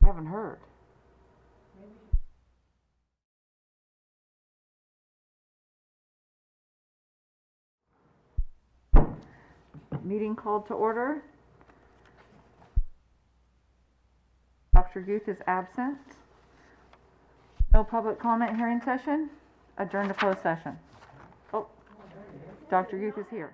I haven't heard. Meeting called to order. Dr. Guth is absent. No public comment hearing session. Adjourn to closed session. Oh, Dr. Guth is here.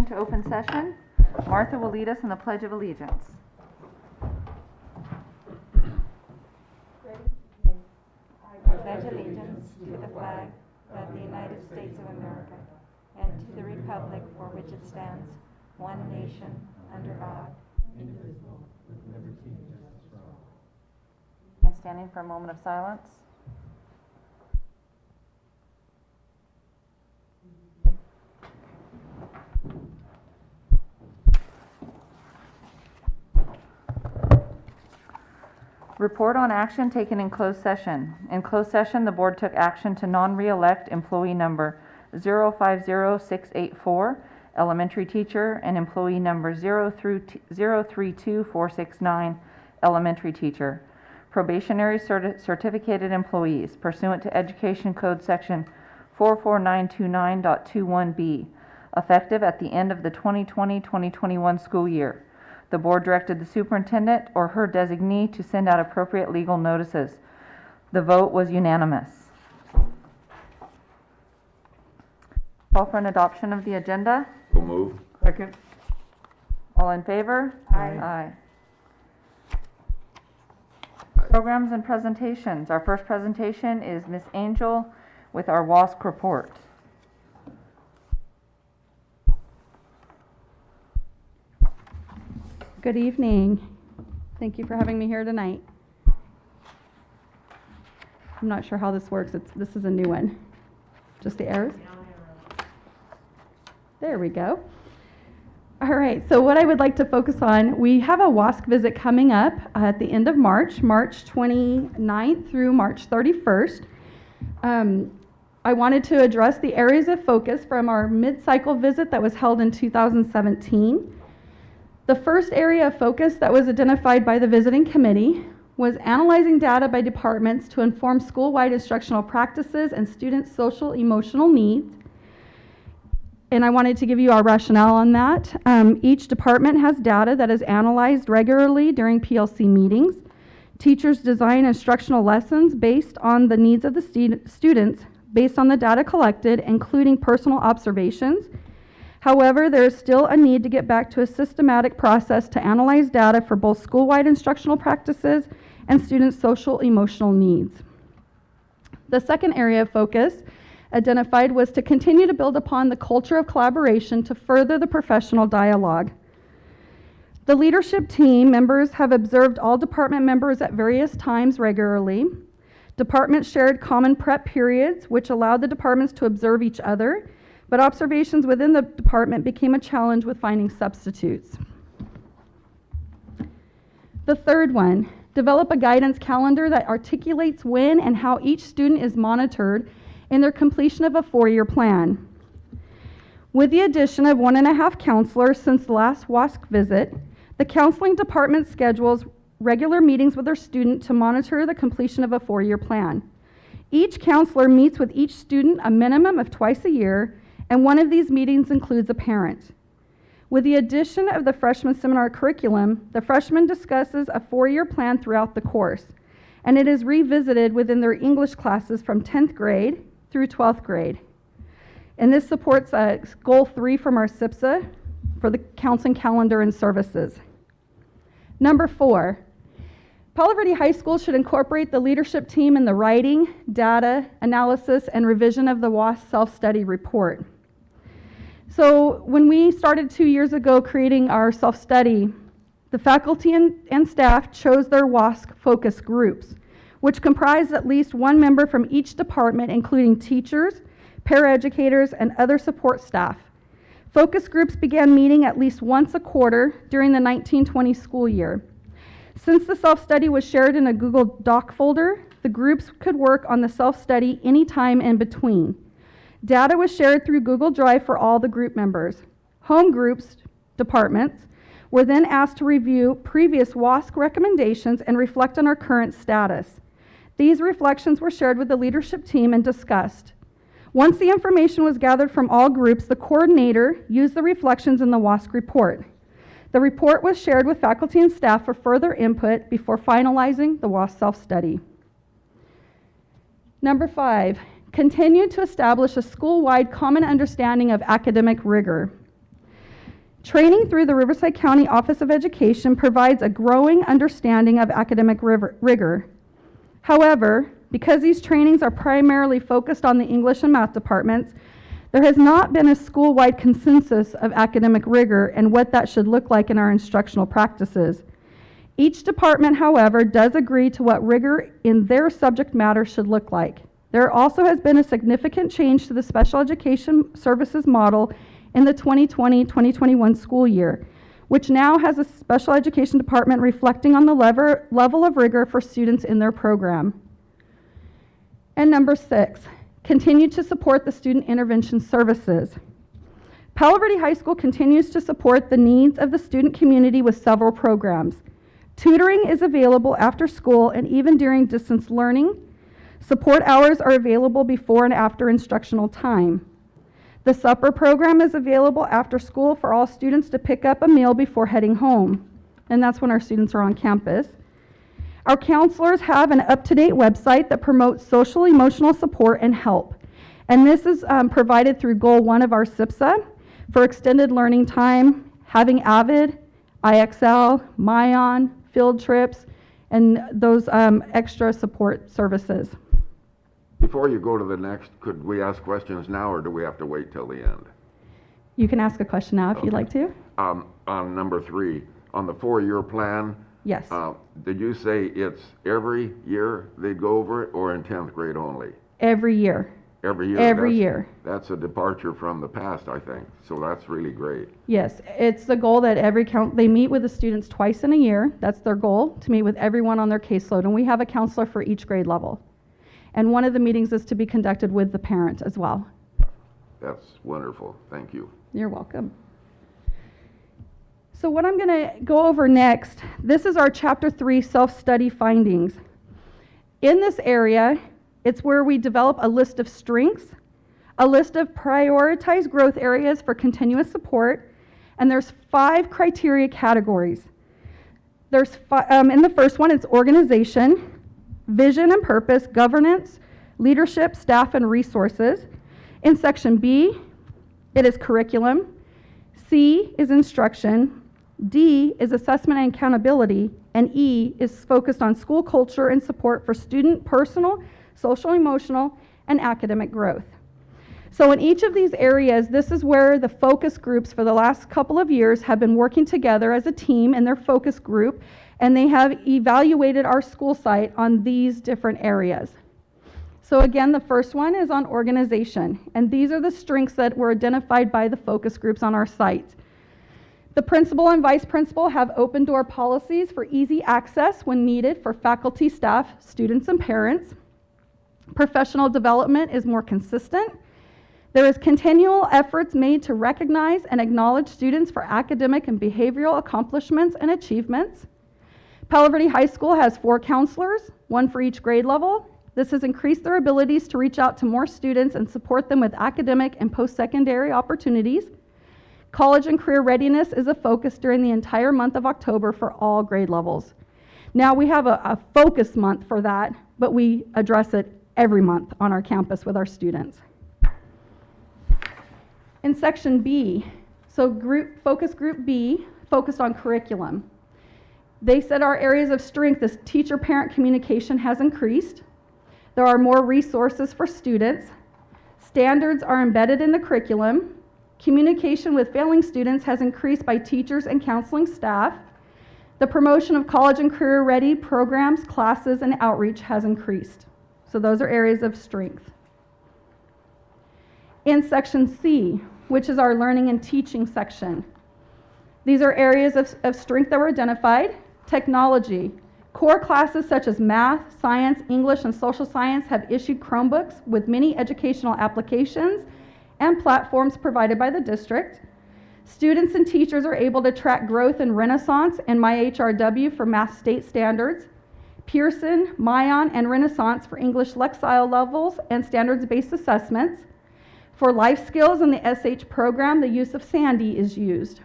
into open session. Martha will lead us in the Pledge of Allegiance. I pledge allegiance to the flag of the United States of America and to the republic for which it stands, one nation, under God, indivisible, with liberty and justice for all. And standing for a moment of silence. Report on action taken in closed session. In closed session, the board took action to non-reelect employee number 050684, elementary teacher, and employee number 032469, elementary teacher. Probationary certificated employees pursuant to Education Code Section 44929.21b, effective at the end of the 2020-2021 school year. The board directed the superintendent or her designee to send out appropriate legal notices. The vote was unanimous. Call for an adoption of the agenda. So moved. Second. All in favor? Aye. Programs and presentations. Our first presentation is Miss Angel with our WASC report. Good evening. Thank you for having me here tonight. I'm not sure how this works. This is a new one. Just the arrows? There we go. All right, so what I would like to focus on, we have a WASC visit coming up at the end of March 29th through March 31st. I wanted to address the areas of focus from our mid-cycle visit that was held in 2017. The first area of focus that was identified by the visiting committee was analyzing data by departments to inform school-wide instructional practices and students' social emotional needs. And I wanted to give you our rationale on that. Each department has data that is analyzed regularly during PLC meetings. Teachers design instructional lessons based on the needs of the students, based on the data collected, including personal observations. However, there is still a need to get back to a systematic process to analyze data for both school-wide instructional practices and students' social emotional needs. The second area of focus identified was to continue to build upon the culture of collaboration to further the professional dialogue. The leadership team members have observed all department members at various times regularly. Departments shared common prep periods, which allowed the departments to observe each other, but observations within the department became a challenge with finding substitutes. The third one, develop a guidance calendar that articulates when and how each student is monitored in their completion of a 4-year plan. With the addition of 1.5 counselors since the last WASC visit, the counseling department schedules regular meetings with their student to monitor the completion of a 4-year plan. Each counselor meets with each student a minimum of twice a year, and one of these meetings includes a parent. With the addition of the freshman seminar curriculum, the freshman discusses a 4-year plan throughout the course, and it is revisited within their English classes from 10th grade through 12th grade. And this supports Goal 3 from our SIPSA for the counseling calendar and services. Number 4, Palo Verde High School should incorporate the leadership team in the writing, data, analysis, and revision of the WASC self-study report. So when we started 2 years ago creating our self-study, the faculty and staff chose their WASC focus groups, which comprised at least one member from each department, including teachers, paraeducators, and other support staff. Focus groups began meeting at least once a quarter during the 1920 school year. Since the self-study was shared in a Google Doc folder, the groups could work on the self-study anytime in between. Data was shared through Google Drive for all the group members. Home groups, departments, were then asked to review previous WASC recommendations and reflect on our current status. These reflections were shared with the leadership team and discussed. Once the information was gathered from all groups, the coordinator used the reflections in the WASC report. The report was shared with faculty and staff for further input before finalizing the WASC self-study. Number 5, continue to establish a school-wide common understanding of academic rigor. Training through the Riverside County Office of Education provides a growing understanding of academic rigor. However, because these trainings are primarily focused on the English and math departments, there has not been a school-wide consensus of academic rigor and what that should look like in our instructional practices. Each department, however, does agree to what rigor in their subject matter should look like. There also has been a significant change to the special education services model in the 2020-2021 school year, which now has a special education department reflecting on the level of rigor for students in their program. And number 6, continue to support the student intervention services. Palo Verde High School continues to support the needs of the student community with several programs. Tutoring is available after school and even during distance learning. Support hours are available before and after instructional time. The supper program is available after school for all students to pick up a meal before heading home, and that's when our students are on campus. Our counselors have an up-to-date website that promotes social emotional support and help, and this is provided through Goal 1 of our SIPSA for extended learning time, having AVID, IXL, MYON, field trips, and those extra support services. Before you go to the next, could we ask questions now, or do we have to wait till the end? You can ask a question now if you'd like to. On number 3, on the 4-year plan, Yes. did you say it's every year they go over it, or in 10th grade only? Every year. Every year? Every year. That's a departure from the past, I think, so that's really great. Yes, it's the goal that they meet with the students twice in a year. That's their goal, to meet with everyone on their caseload. And we have a counselor for each grade level. And one of the meetings is to be conducted with the parent as well. That's wonderful. Thank you. You're welcome. So what I'm going to go over next, this is our Chapter 3 self-study findings. In this area, it's where we develop a list of strengths, a list of prioritized growth areas for continuous support, and there's 5 criteria categories. In the first one, it's organization, vision and purpose, governance, leadership, staff, and resources. In section B, it is curriculum. C is instruction. D is assessment and accountability. And E is focused on school culture and support for student personal, social, emotional, and academic growth. So in each of these areas, this is where the focus groups for the last couple of years have been working together as a team in their focus group, and they have evaluated our school site on these different areas. So again, the first one is on organization, and these are the strengths that were identified by the focus groups on our site. The principal and vice principal have open door policies for easy access when needed for faculty, staff, students, and parents. Professional development is more consistent. There is continual efforts made to recognize and acknowledge students for academic and behavioral accomplishments and achievements. Palo Verde High School has 4 counselors, 1 for each grade level. This has increased their abilities to reach out to more students and support them with academic and post-secondary opportunities. College and career readiness is a focus during the entire month of October for all grade levels. Now we have a focus month for that, but we address it every month on our campus with our students. In section B, so focus group B focused on curriculum. They said our areas of strength is teacher-parent communication has increased. There are more resources for students. Standards are embedded in the curriculum. Communication with failing students has increased by teachers and counseling staff. The promotion of college and career-ready programs, classes, and outreach has increased. So those are areas of strength. In section C, which is our learning and teaching section, these are areas of strength that were identified. Technology. Core classes such as math, science, English, and social science have issued Chromebooks with many educational applications and platforms provided by the district. Students and teachers are able to track growth in Renaissance and MyHRW for math state standards, Pearson, MYON, and Renaissance for English Lexile levels and standards-based assessments. For life skills in the SH program, the use of Sandy is used.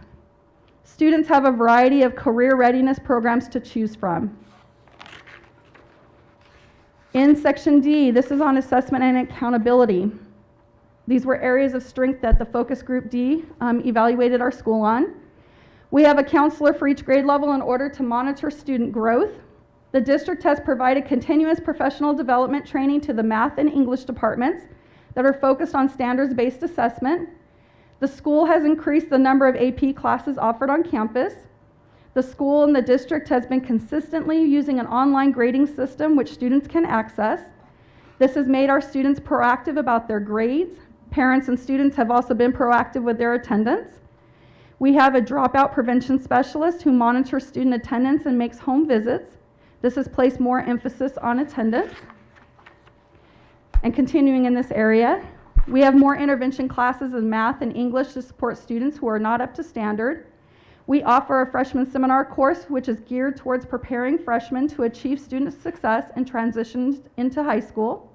Students have a variety of career readiness programs to choose from. In section D, this is on assessment and accountability. These were areas of strength that the focus group D evaluated our school on. We have a counselor for each grade level in order to monitor student growth. The district has provided continuous professional development training to the math and English departments that are focused on standards-based assessment. The school has increased the number of AP classes offered on campus. The school and the district has been consistently using an online grading system which students can access. This has made our students proactive about their grades. Parents and students have also been proactive with their attendance. We have a dropout prevention specialist who monitors student attendance and makes home visits. This has placed more emphasis on attendance. And continuing in this area, we have more intervention classes in math and English to support students who are not up to standard. We offer a freshman seminar course which is geared towards preparing freshmen to achieve student success and transition into high school.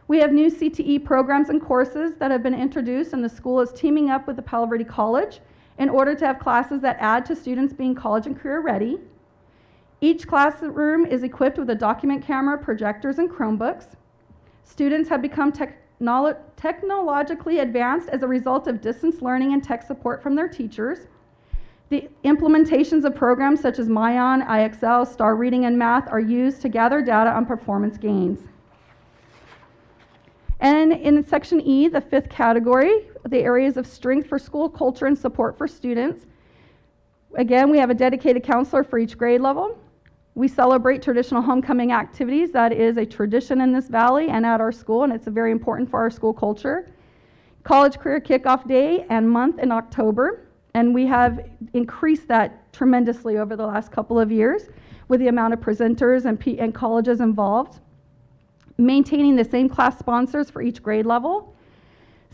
We have new CTE programs and courses that have been introduced, and the school is teaming up with the Palo Verde College in order to have classes that add to students being college and career ready. Each classroom is equipped with a document camera, projectors, and Chromebooks. Students have become technologically advanced as a result of distance learning and tech support from their teachers. The implementations of programs such as Mayan, IXL, Star Reading, and Math are used to gather data on performance gains. And in section E, the 5th category, the areas of strength for school culture and support for students. Again, we have a dedicated counselor for each grade level. We celebrate traditional homecoming activities. That is a tradition in this valley and at our school, and it's very important for our school culture. College Career Kickoff Day and month in October, and we have increased that tremendously over the last couple of years with the amount of presenters and colleges involved. Maintaining the same class sponsors for each grade level.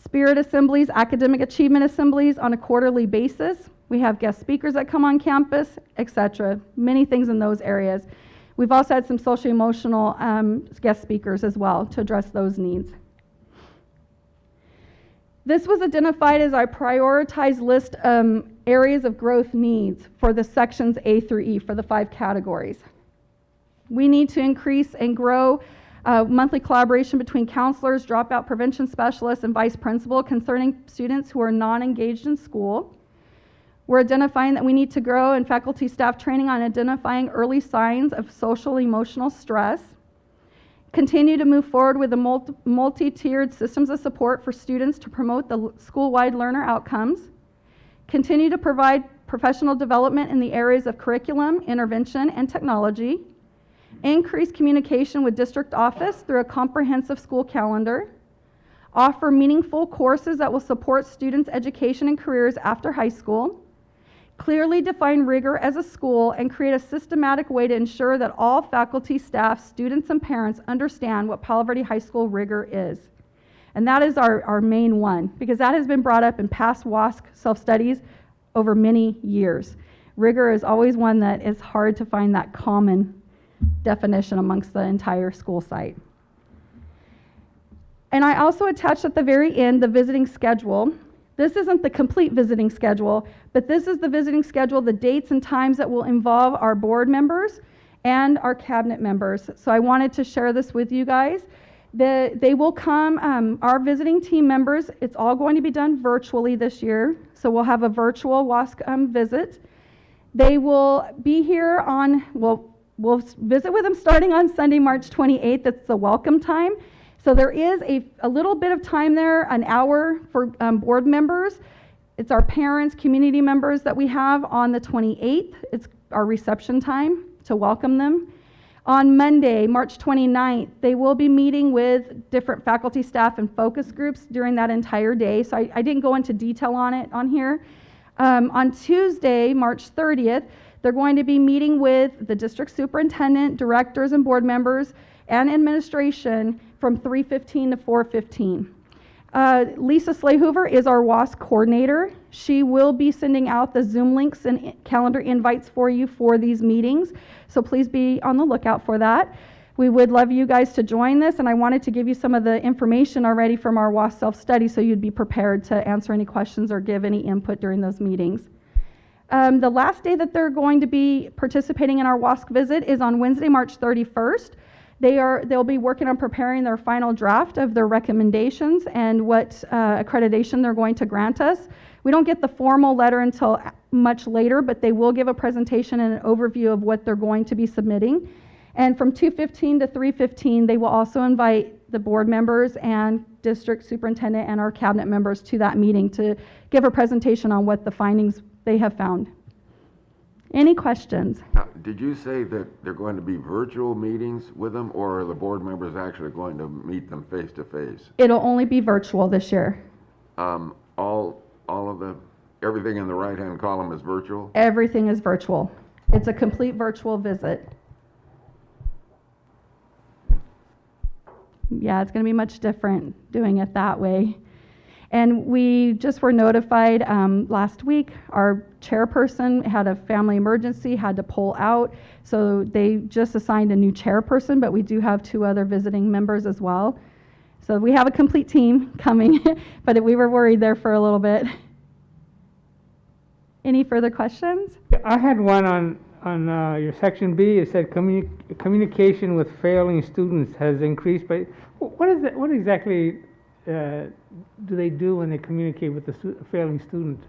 Spirit assemblies, academic achievement assemblies on a quarterly basis. We have guest speakers that come on campus, etc. Many things in those areas. We've also had some social emotional guest speakers as well to address those needs. This was identified as our prioritized list areas of growth needs for the sections A through E for the 5 categories. We need to increase and grow monthly collaboration between counselors, dropout prevention specialists, and vice principal concerning students who are non-engaged in school. We're identifying that we need to grow in faculty staff training on identifying early signs of social emotional stress. Continue to move forward with the multi-tiered systems of support for students to promote the school-wide learner outcomes. Continue to provide professional development in the areas of curriculum, intervention, and technology. Increase communication with district office through a comprehensive school calendar. Offer meaningful courses that will support students' education and careers after high school. Clearly define rigor as a school and create a systematic way to ensure that all faculty, staff, students, and parents understand what Palo Verde High School rigor is. And that is our main one, because that has been brought up in past WASC self-studies over many years. Rigor is always one that is hard to find that common definition amongst the entire school site. And I also attached at the very end the visiting schedule. This isn't the complete visiting schedule, but this is the visiting schedule, the dates and times that will involve our board members and our cabinet members. So I wanted to share this with you guys. They will come, our visiting team members, it's all going to be done virtually this year. So we'll have a virtual WASC visit. They will be here on, we'll visit with them starting on Sunday, March 28th. That's the welcome time. So there is a little bit of time there, an hour for board members. It's our parents, community members that we have on the 28th. It's our reception time to welcome them. On Monday, March 29th, they will be meeting with different faculty, staff, and focus groups during that entire day. So I didn't go into detail on it on here. On Tuesday, March 30th, they're going to be meeting with the district superintendent, directors, and board members, and administration from 3:15 to 4:15. Lisa Slayhoover is our WASC coordinator. She will be sending out the Zoom links and calendar invites for you for these meetings, so please be on the lookout for that. We would love you guys to join this, and I wanted to give you some of the information already from our WASC self-study so you'd be prepared to answer any questions or give any input during those meetings. The last day that they're going to be participating in our WASC visit is on Wednesday, March 31st. They'll be working on preparing their final draft of their recommendations and what accreditation they're going to grant us. We don't get the formal letter until much later, but they will give a presentation and an overview of what they're going to be submitting. And from 2:15 to 3:15, they will also invite the board members and district superintendent and our cabinet members to that meeting to give a presentation on what the findings they have found. Any questions? Now, did you say that they're going to be virtual meetings with them, or are the board members actually going to meet them face to face? It'll only be virtual this year. All of everything in the right-hand column is virtual? Everything is virtual. It's a complete virtual visit. Yeah, it's going to be much different doing it that way. And we just were notified last week, our chairperson had a family emergency, had to pull out. So they just assigned a new chairperson, but we do have 2 other visiting members as well. So we have a complete team coming, but we were worried there for a little bit. Any further questions? I had one on your section B. It said communication with failing students has increased, but what is that? What exactly do they do when they communicate with the failing student?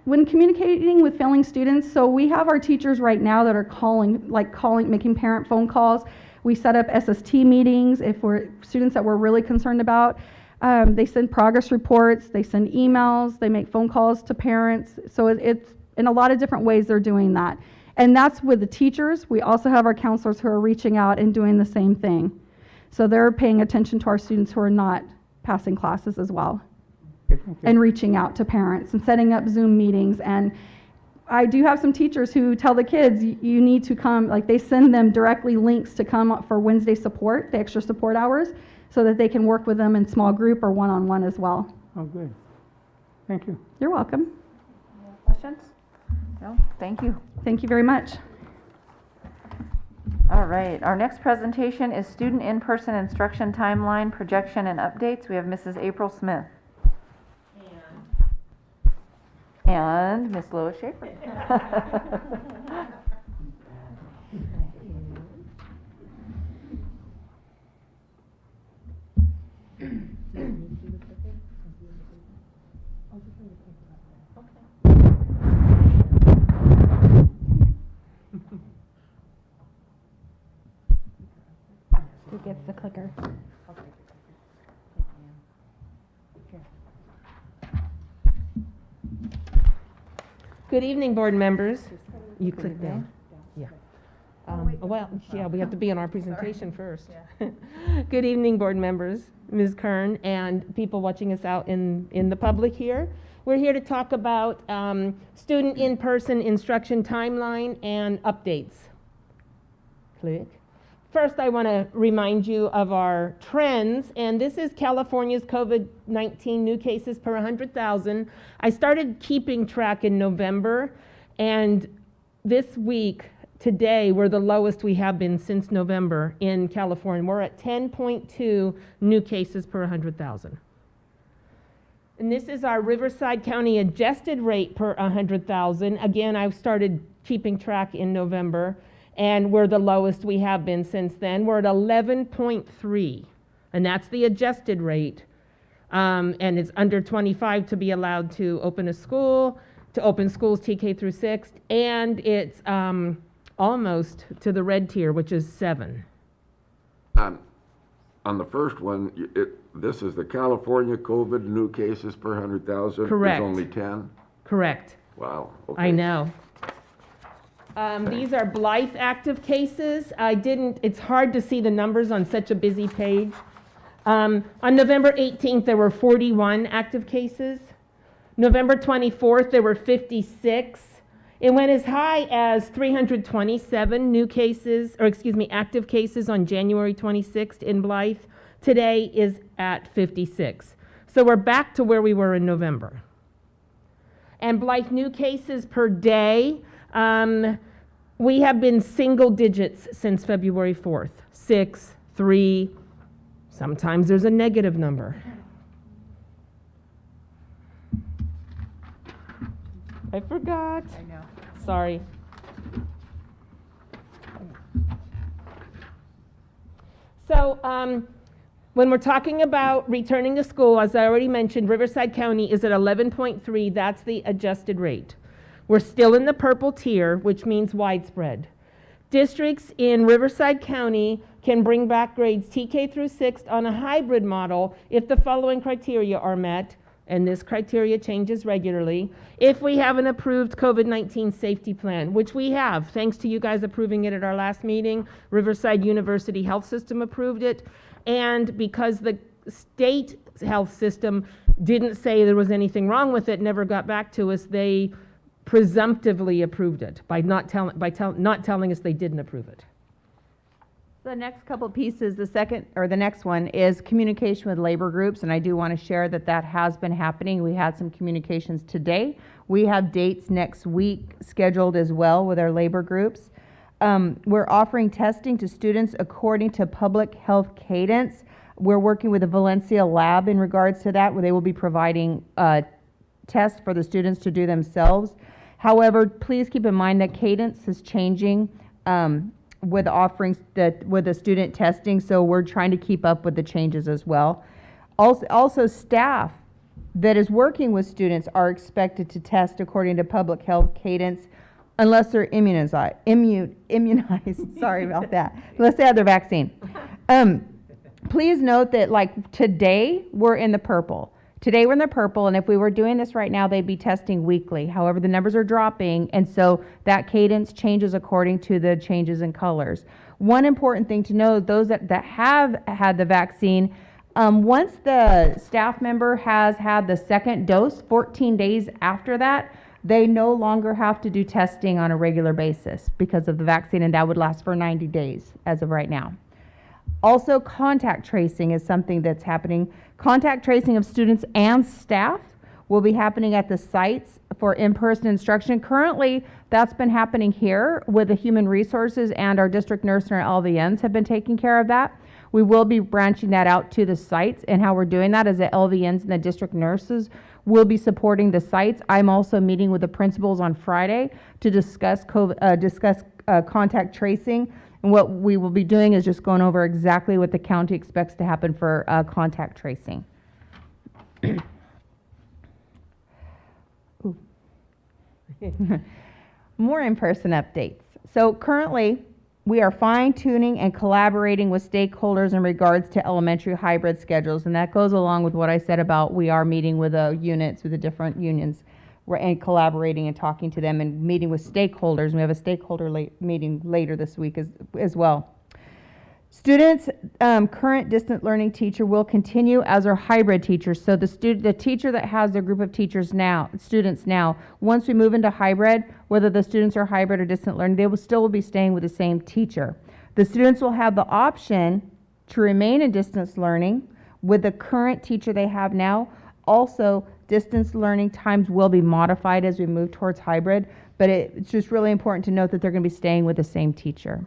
When communicating with failing students, so we have our teachers right now that are calling, making parent phone calls. We set up SST meetings if we're students that we're really concerned about. They send progress reports, they send emails, they make phone calls to parents. So it's in a lot of different ways they're doing that. And that's with the teachers. We also have our counselors who are reaching out and doing the same thing. So they're paying attention to our students who are not passing classes as well. And reaching out to parents and setting up Zoom meetings. And I do have some teachers who tell the kids, you need to come, like they send them directly links to come for Wednesday support, the extra support hours, so that they can work with them in small group or one-on-one as well. Oh, good. Thank you. You're welcome. Questions? No? Thank you. Thank you very much. All right, our next presentation is student in-person instruction timeline, projection, and updates. We have Mrs. April Smith. And Miss Lois Schaefer. Who gets the clicker? Good evening, board members. You click there. Yeah. Well, yeah, we have to be in our presentation first. Good evening, board members, Ms. Kern, and people watching us out in the public here. We're here to talk about student in-person instruction timeline and updates. Click. First, I want to remind you of our trends, and this is California's COVID-19 new cases per 100,000. I started keeping track in November, and this week, today, we're the lowest we have been since November in California. We're at 10.2 new cases per 100,000. And this is our Riverside County adjusted rate per 100,000. Again, I've started keeping track in November. And we're the lowest we have been since then. We're at 11.3, and that's the adjusted rate. And it's under 25 to be allowed to open a school, to open schools TK through 6, and it's almost to the red tier, which is 7. On the first one, this is the California COVID new cases per 100,000? Correct. There's only 10? Correct. Wow, okay. I know. These are Blythe active cases. It's hard to see the numbers on such a busy page. On November 18th, there were 41 active cases. November 24th, there were 56. It went as high as 327 new cases, active cases on January 26th in Blythe. Today is at 56. So we're back to where we were in November. And Blythe new cases per day, we have been single digits since February 4th. 6, 3, sometimes there's a negative number. I forgot. I know. Sorry. So, when we're talking about returning to school, as I already mentioned, Riverside County is at 11.3. That's the adjusted rate. We're still in the purple tier, which means widespread. Districts in Riverside County can bring back grades TK through 6th on a hybrid model if the following criteria are met, and this criteria changes regularly. If we have an approved COVID-19 safety plan, which we have, thanks to you guys approving it at our last meeting, Riverside University Health System approved it, and because the state health system didn't say there was anything wrong with it, never got back to us, they presumptively approved it by not telling us they didn't approve it. The next couple pieces, the next one is communication with labor groups, and I do want to share that that has been happening. We had some communications today. We have dates next week scheduled as well with our labor groups. We're offering testing to students according to public health cadence. We're working with the Valencia Lab in regards to that, where they will be providing tests for the students to do themselves. However, please keep in mind that cadence is changing with offerings with the student testing, so we're trying to keep up with the changes as well. Also, staff that is working with students are expected to test according to public health cadence unless they're immunized. Sorry about that. Unless they have their vaccine. Please note that, like, today we're in the purple. Today we're in the purple, and if we were doing this right now, they'd be testing weekly. However, the numbers are dropping, and so that cadence changes according to the changes in colors. One important thing to know, those that have had the vaccine, once the staff member has had the second dose, 14 days after that, they no longer have to do testing on a regular basis because of the vaccine, and that would last for 90 days as of right now. Also, contact tracing is something that's happening. Contact tracing of students and staff will be happening at the sites for in-person instruction. Currently, that's been happening here with the human resources, and our district nurse and our LVNs have been taking care of that. We will be branching that out to the sites, and how we're doing that is the LVNs and the district nurses will be supporting the sites. I'm also meeting with the principals on Friday to discuss contact tracing. And what we will be doing is just going over exactly what the county expects to happen for contact tracing. More in-person updates. So currently, we are fine-tuning and collaborating with stakeholders in regards to elementary hybrid schedules, and that goes along with what I said about we are meeting with the units, with the different unions, and collaborating and talking to them and meeting with stakeholders. We have a stakeholder meeting later this week as well. Students, current distant learning teacher will continue as our hybrid teachers. So the teacher that has their group of teachers now, students now, once we move into hybrid, whether the students are hybrid or distant learning, they will still be staying with the same teacher. The students will have the option to remain in distance learning with the current teacher they have now. Also, distance learning times will be modified as we move towards hybrid, but it's just really important to note that they're going to be staying with the same teacher.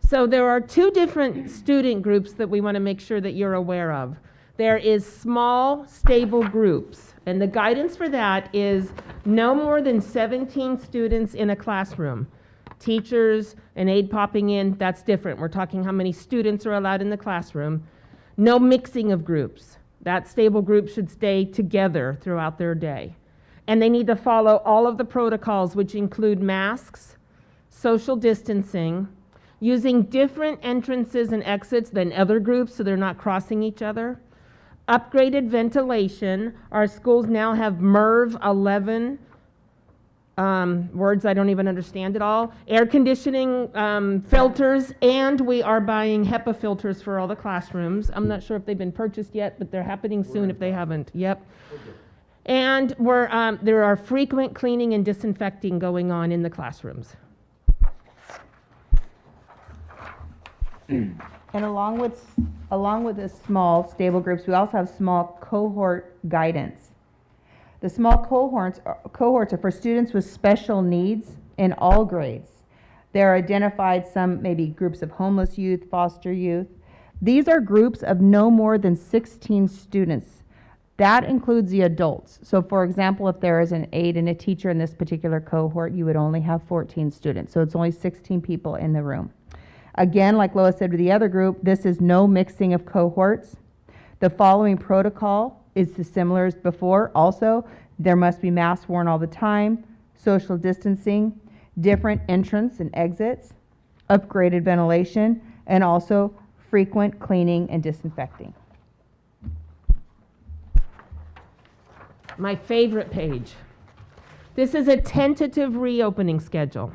So there are two different student groups that we want to make sure that you're aware of. There is small, stable groups, and the guidance for that is no more than 17 students in a classroom. Teachers and aide popping in, that's different. We're talking how many students are allowed in the classroom. No mixing of groups. That stable group should stay together throughout their day. And they need to follow all of the protocols, which include masks, social distancing, using different entrances and exits than other groups so they're not crossing each other. Upgraded ventilation. Our schools now have MERV 11, words I don't even understand at all. Air conditioning filters, and we are buying HEPA filters for all the classrooms. I'm not sure if they've been purchased yet, but they're happening soon if they haven't. Yep. And there are frequent cleaning and disinfecting going on in the classrooms. And along with the small stable groups, we also have small cohort guidance. The small cohorts are for students with special needs in all grades. There are identified some maybe groups of homeless youth, foster youth. These are groups of no more than 16 students. That includes the adults. So for example, if there is an aide and a teacher in this particular cohort, you would only have 14 students. So it's only 16 people in the room. Again, like Lois said with the other group, this is no mixing of cohorts. The following protocol is the similar as before. Also, there must be masks worn all the time, social distancing, different entrance and exits, upgraded ventilation, and also frequent cleaning and disinfecting. My favorite page. This is a tentative reopening schedule.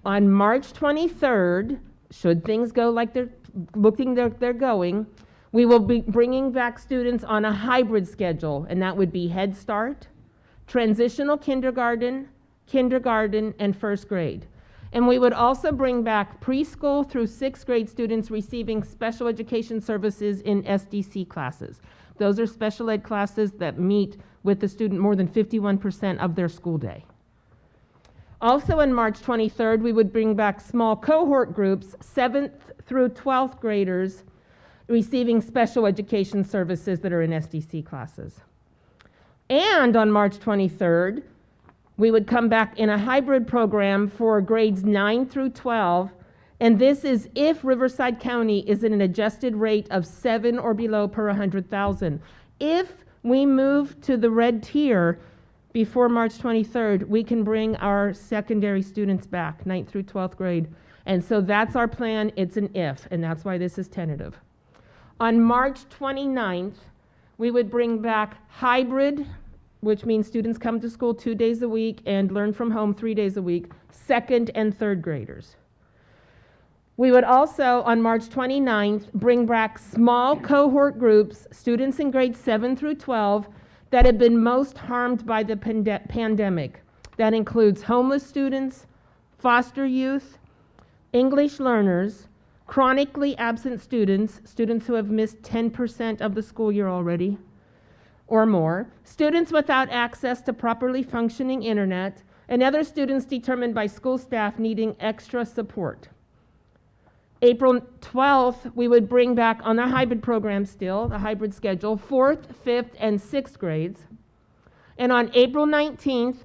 On March 23rd, should things go like they're going, we will be bringing back students on a hybrid schedule, and that would be Head Start, transitional kindergarten, and first grade. And we would also bring back preschool through sixth grade students receiving special education services in SDC classes. Those are special ed classes that meet with the student more than 51% of their school day. Also on March 23rd, we would bring back small cohort groups, 7th through 12th graders receiving special education services that are in SDC classes. And on March 23rd, we would come back in a hybrid program for grades 9 through 12, and this is if Riverside County is at an adjusted rate of 7 or below per 100,000. If we move to the red tier before March 23rd, we can bring our secondary students back, 9th through 12th grade. And so that's our plan. It's an if, and that's why this is tentative. On March 29th, we would bring back hybrid, which means students come to school 2 days a week and learn from home 3 days a week, second and third graders. We would also, on March 29th, bring back small cohort groups, students in grades 7 through 12, that have been most harmed by the pandemic. That includes homeless students, foster youth, English learners, chronically absent students, students who have missed 10% of the school year already or more, students without access to properly functioning internet, and other students determined by school staff needing extra support. April 12th, we would bring back on our hybrid program still, the hybrid schedule, 4th, 5th, and 6th grades. And on April 19th,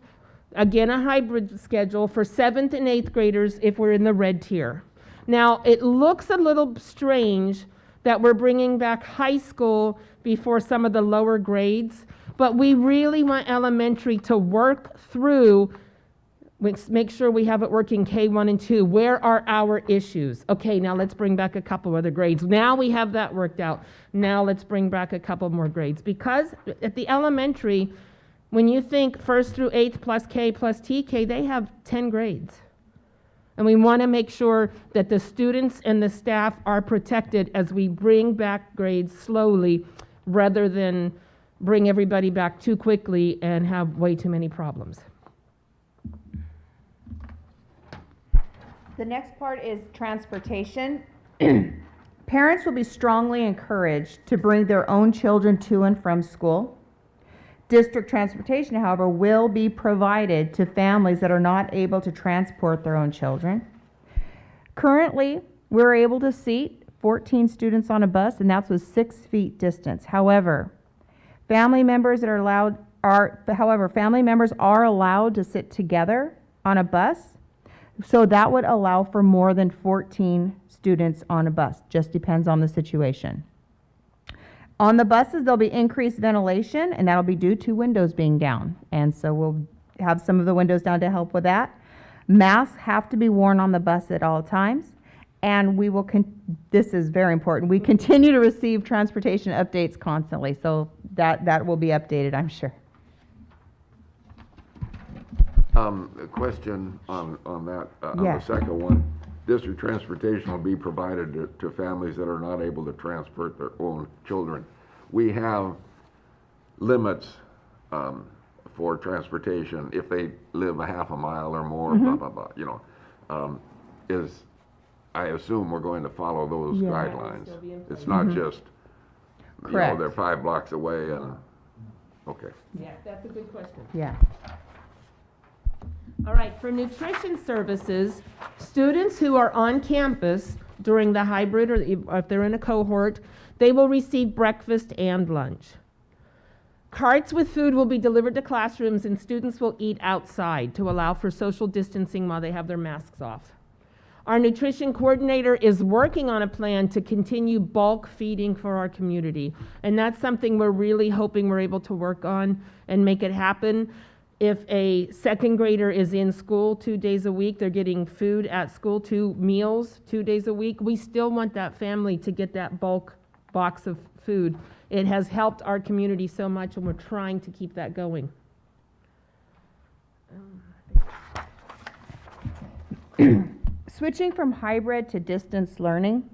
again a hybrid schedule for 7th and 8th graders if we're in the red tier. Now, it looks a little strange that we're bringing back high school before some of the lower grades, but we really want elementary to work through, make sure we have it working K1 and 2. Where are our issues? Okay, now let's bring back a couple other grades. Now we have that worked out. Now let's bring back a couple more grades. Because at the elementary, when you think 1st through 8th plus K plus TK, they have 10 grades. And we want to make sure that the students and the staff are protected as we bring back grades slowly rather than bring everybody back too quickly and have way too many problems. The next part is transportation. Parents will be strongly encouraged to bring their own children to and from school. District transportation, however, will be provided to families that are not able to transport their own children. Currently, we're able to seat 14 students on a bus, and that's with 6 feet distance. However, family members are allowed to sit together on a bus, so that would allow for more than 14 students on a bus. Just depends on the situation. On the buses, there'll be increased ventilation, and that'll be due to windows being down. And so we'll have some of the windows down to help with that. Masks have to be worn on the bus at all times. And we will, this is very important, we continue to receive transportation updates constantly. So that will be updated, I'm sure. A question on that, on Yeah. the second one. District transportation will be provided to families that are not able to transport their own children. We have limits for transportation if they live a half a mile or more, blah, blah, blah, you know. I assume we're going to follow those Yeah. guidelines. It's not just, you know, Correct. they're 5 blocks away and, okay. Yeah, that's a good question. Yeah. All right, for nutrition services, students who are on campus during the hybrid, or if they're in a cohort, they will receive breakfast and lunch. Carts with food will be delivered to classrooms, and students will eat outside to allow for social distancing while they have their masks off. Our nutrition coordinator is working on a plan to continue bulk feeding for our community, and that's something we're really hoping we're able to work on and make it happen. If a second grader is in school 2 days a week, they're getting food at school, 2 meals 2 days a week, we still want that family to get that bulk box of food. It has helped our community so much, and we're trying to keep that going. Switching from hybrid to distance learning.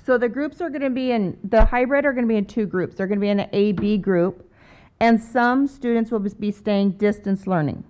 So the groups are going to be the hybrid are going to be in 2 groups. They're going to be in an A-B group, and some students will be staying distance learning.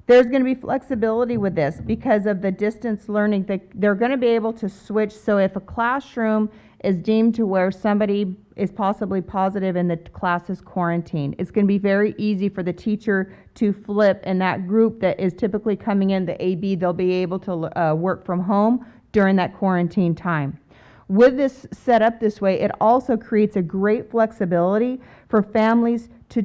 There's going to be flexibility with this because of the distance learning. They're going to be able to switch. So if a classroom is deemed to where somebody is possibly positive and the class is quarantined, it's going to be very easy for the teacher to flip, and that group that is typically coming in, the AB, they'll be able to work from home during that quarantine time. With this set up this way, it also creates a great flexibility for families to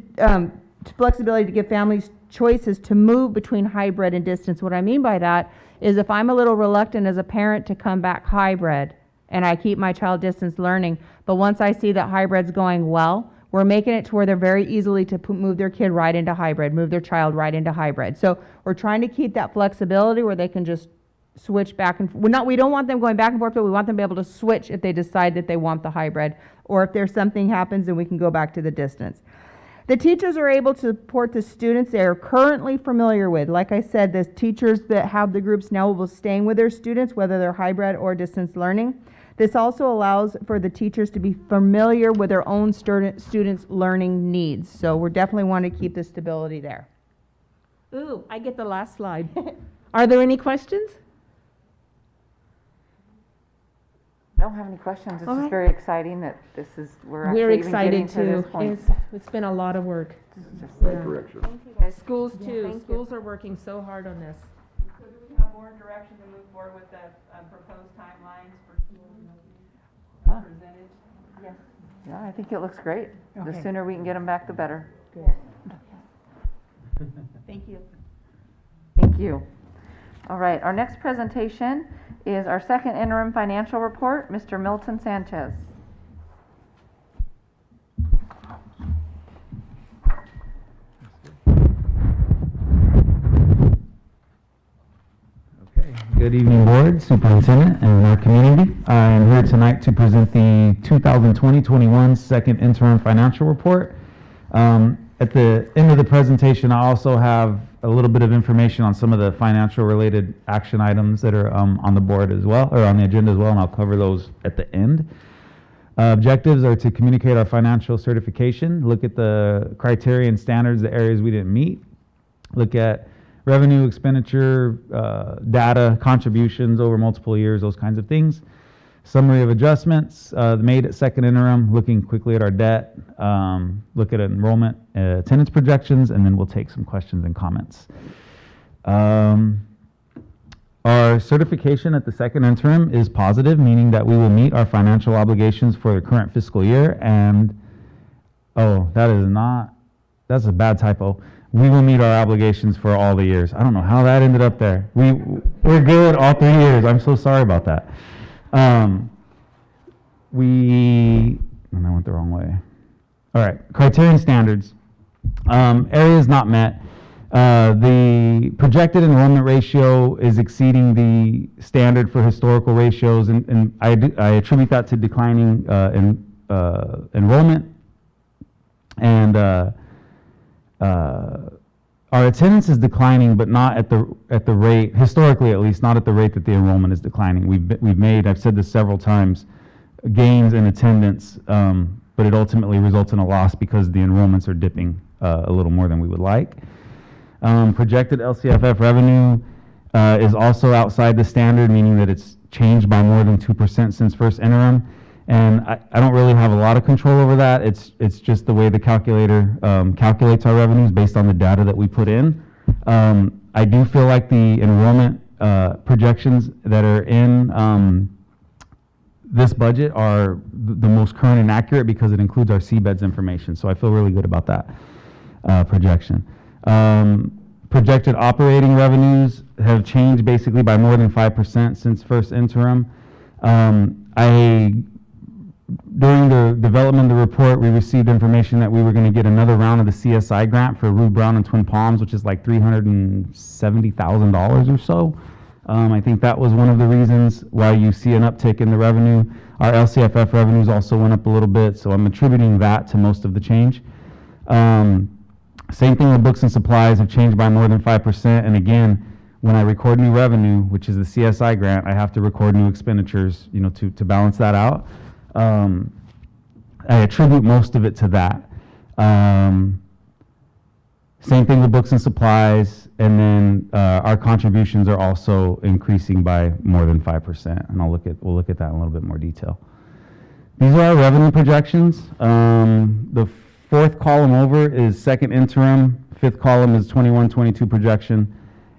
give families choices to move between hybrid and distance. What I mean by that is if I'm a little reluctant as a parent to come back hybrid and I keep my child distance learning, but once I see that hybrid's going well, we're making it to where they're very easily to move their kid right into hybrid, move their child right into hybrid. So we're trying to keep that flexibility where they can just switch back and we don't want them going back and forth, but we want them to be able to switch if they decide that they want the hybrid, or if there's something happens and we can go back to the distance. The teachers are able to support the students they are currently familiar with. Like I said, the teachers that have the groups now will be staying with their students, whether they're hybrid or distance learning. This also allows for the teachers to be familiar with their own students' learning needs. So we definitely want to keep the stability there. Ooh, I get the last slide. Are there any questions? I don't have any questions. It's All just right. very exciting that we're actually We're even getting excited to too. this point. It's been a lot of work. Right direction. Schools too. Thank you. Schools are working so hard on this. So do we have more direction to move forward with the proposed timelines for schools presented? Yes. Yeah, I think it looks great. The Okay. sooner we can get them back, the better. Thank you. Thank you. All right, our next presentation is our second interim financial report, Mr. Milton Sanchez. Okay. Good evening, Board, Superintendent, and our community. I am here tonight to present the 2020-21 second interim financial report. At the end of the presentation, I also have a little bit of information on some of the financial related action items that are on the board as well, or on the agenda as well, and I'll cover those at the end. Objectives are to communicate our financial certification, look at the criteria and standards, the areas we didn't meet, look at revenue, expenditure, data, contributions over multiple years, those kinds of things. Summary of adjustments made at second interim, looking quickly at our debt, look at enrollment, attendance projections, and then we'll take some questions and comments. Our certification at the second interim is positive, meaning that we will meet our financial obligations for the current fiscal year, and, oh, that's a bad typo. We will meet our obligations for all the years. I don't know how that ended up there. We're good all 3 years. I'm so sorry about that. And I went the wrong way. All right, criteria and standards. Areas not met. The projected enrollment ratio is exceeding the standard for historical ratios, and I attribute that to declining enrollment. And our attendance is declining, but not at the rate, historically at least, not at the rate that the enrollment is declining. We've made, I've said this several times, gains in attendance, but it ultimately results in a loss because the enrollments are dipping a little more than we would like. Projected LCFF revenue is also outside the standard, meaning that it's changed by more than 2% since first interim. And I don't really have a lot of control over that. It's just the way the calculator calculates our revenues based on the data that we put in. I do feel like the enrollment projections that are in this budget are the most current and accurate because it includes our seabeds information. So I feel really good about that projection. Projected operating revenues have changed basically by more than 5% since first interim. During the development of the report, we received information that we were going to get another round of the CSI grant for Rue Brown and Twin Palms, which is like $370,000 or so. I think that was one of the reasons why you see an uptick in the revenue. Our LCFF revenues also went up a little bit, so I'm attributing that to most of the change. Same thing with books and supplies have changed by more than 5%. And again, when I record new revenue, which is the CSI grant, I have to record new expenditures, to balance that out. I attribute most of it to that. Same thing with books and supplies, and then our contributions are also increasing by more than 5%, and we'll look at that in a little bit more detail. These are our revenue projections. The fourth column over is second interim, fifth column is 21-22 projection,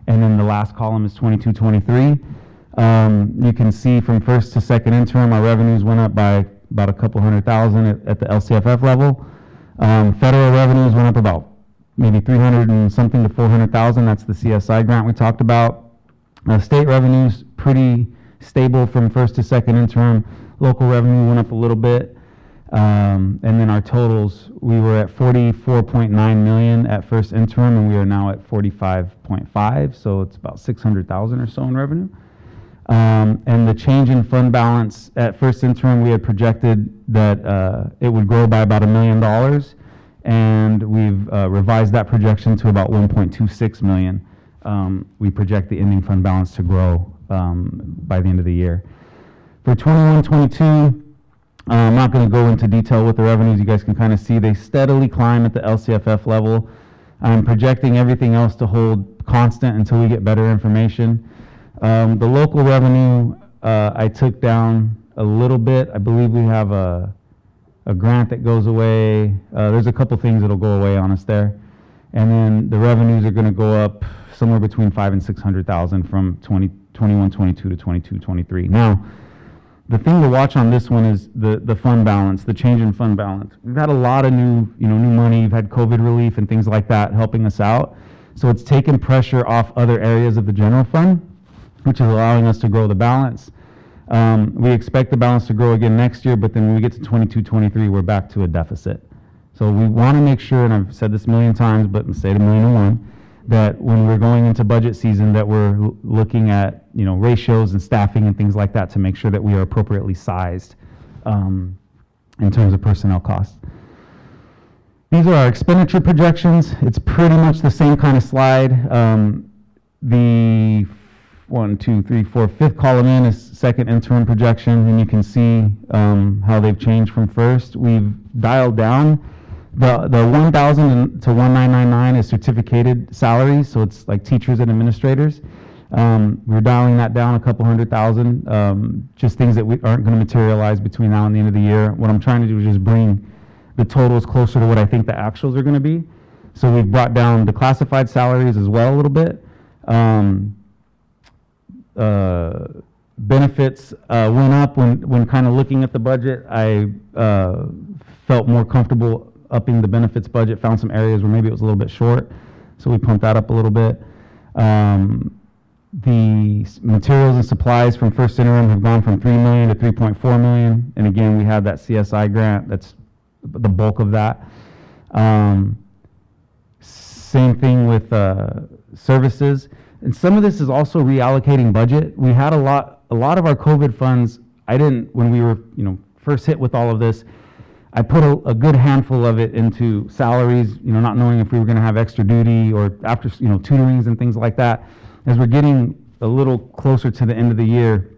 and then the last column is 22-23. You can see from first to second interim, our revenues went up by about a couple $100,000 at the LCFF level. Federal revenues went up about maybe 300 and something to 400,000. That's the CSI grant we talked about. State revenues pretty stable from first to second interim. Local revenue went up a little bit. And then our totals, we were at 44.9 million at first interim, and we are now at 45.5. So it's about 600,000 or so in revenue. And the change in fund balance at first interim, we had projected that it would grow by about $1 million. And we've revised that projection to about 1.26 million. We project the ending fund balance to grow by the end of the year. For 21-22, I'm not going to go into detail with the revenues. You guys can kind of see they steadily climb at the LCFF level. I'm projecting everything else to hold constant until we get better information. The local revenue, I took down a little bit. I believe we have a grant that goes away. There's a couple things that'll go away on us there. And then the revenues are going to go up somewhere between 500,000 and 600,000 from 21-22 to 22-23. Now, the thing to watch on this one is the fund balance, the change in fund balance. We've had a lot of new money. We've had COVID relief and things like that helping us out. So it's taken pressure off other areas of the general fund, which is allowing us to grow the balance. We expect the balance to grow again next year, but then when we get to 22-23, we're back to a deficit. So we want to make sure, and I've said this a million times, but say it 1,000,001, that when we're going into budget season, that we're looking at ratios and staffing and things like that to make sure that we are appropriately sized in terms of personnel costs. These are our expenditure projections. It's pretty much the same kind of slide. The 5th column in is second interim projection, and you can see how they've changed from first. We've dialed down the 1,000 to 1,999 is certificated salaries, so it's like teachers and administrators. We're dialing that down a couple $100,000, just things that aren't going to materialize between now and the end of the year. What I'm trying to do is just bring the totals closer to what I think the actuals are going to be. So we've brought down the classified salaries as well a little bit. Benefits went up when kind of looking at the budget. I felt more comfortable upping the benefits budget, found some areas where maybe it was a little bit short, so we pumped that up a little bit. The materials and supplies from first interim have gone from 3 million to 3.4 million, and again, we had that CSI grant, that's the bulk of that. Same thing with services. And some of this is also reallocating budget. We had a lot of our COVID funds. When we were, first hit with all of this, I put a good handful of it into salaries, not knowing if we were going to have extra duty or after, tutorings and things like that. As we're getting a little closer to the end of the year,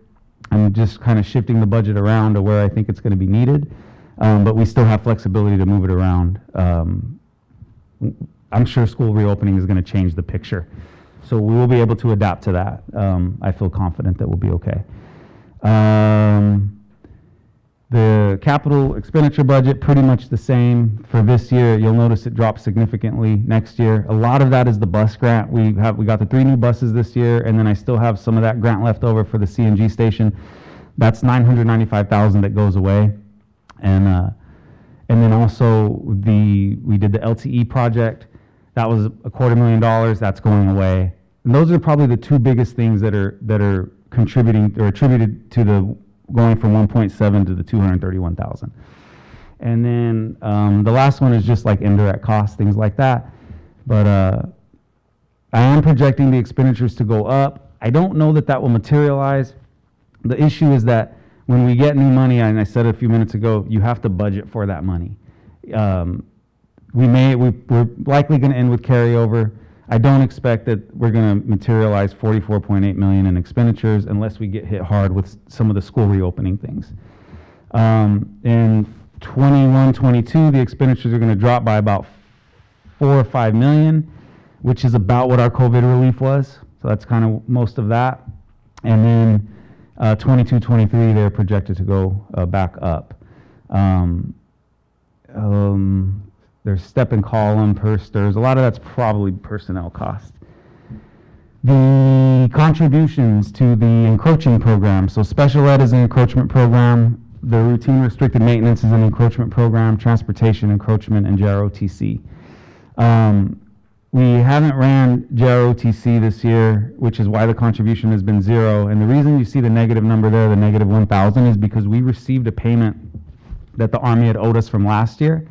I'm just kind of shifting the budget around to where I think it's going to be needed, but we still have flexibility to move it around. I'm sure school reopening is going to change the picture. So we will be able to adapt to that. I feel confident that we'll be okay. The the capital expenditure budget, pretty much the same for this year. You'll notice it drops significantly next year. A lot of that is the bus grant. We got the 3 new buses this year, and then I still have some of that grant left over for the CNG station. That's $995,000 that goes away. And then also we did the LTE project. That was $250,000. That's going away. And those are probably the 2 biggest things that are contributing or attributed to the going from 1.7 to the 231,000. And then the last one is just like indirect costs, things like that. But I am projecting the expenditures to go up. I don't know that will materialize. The issue is that when we get new money, and I said a few minutes ago, you have to budget for that money. We're likely going to end with carryover. I don't expect that we're going to materialize 44.8 million in expenditures unless we get hit hard with some of the school reopening things. In 21-22, the expenditures are going to drop by about 4 or 5 million, which is about what our COVID relief was. So that's kind of most of that. And then 22-23, they're projected to go back up. There's step and column, there's a lot of that's probably personnel cost. The contributions to the encroaching program. So special ed is an encroachment program. The routine restricted maintenance is an encroachment program, transportation encroachment, and JROTC. We haven't ran JROTC this year, which is why the contribution has been 0. And the reason you see the negative number there, the negative 1,000, is because we received a payment that the Army had owed us from last year.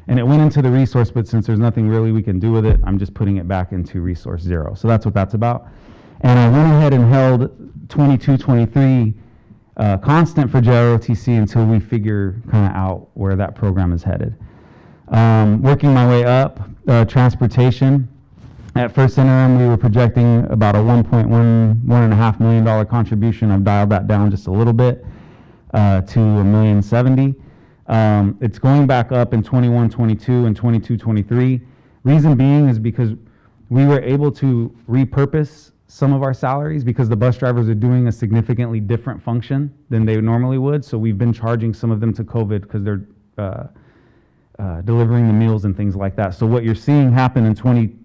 And it went into the resource, but since there's nothing really we can do with it, I'm just putting it back into resource 0. So that's what that's about. And I went ahead and held 22-23 constant for JROTC until we figure kind of out where that program is headed. Working my way up, transportation. At first interim, we were projecting about a $1.5 million contribution. I've dialed that down just a little bit to $1,070,000. It's going back up in 21-22 and 22-23. Reason being is because we were able to repurpose some of our salaries because the bus drivers are doing a significantly different function than they normally would. So we've been charging some of them to COVID because they're delivering the meals and things like that. So what you're seeing happen in 21-22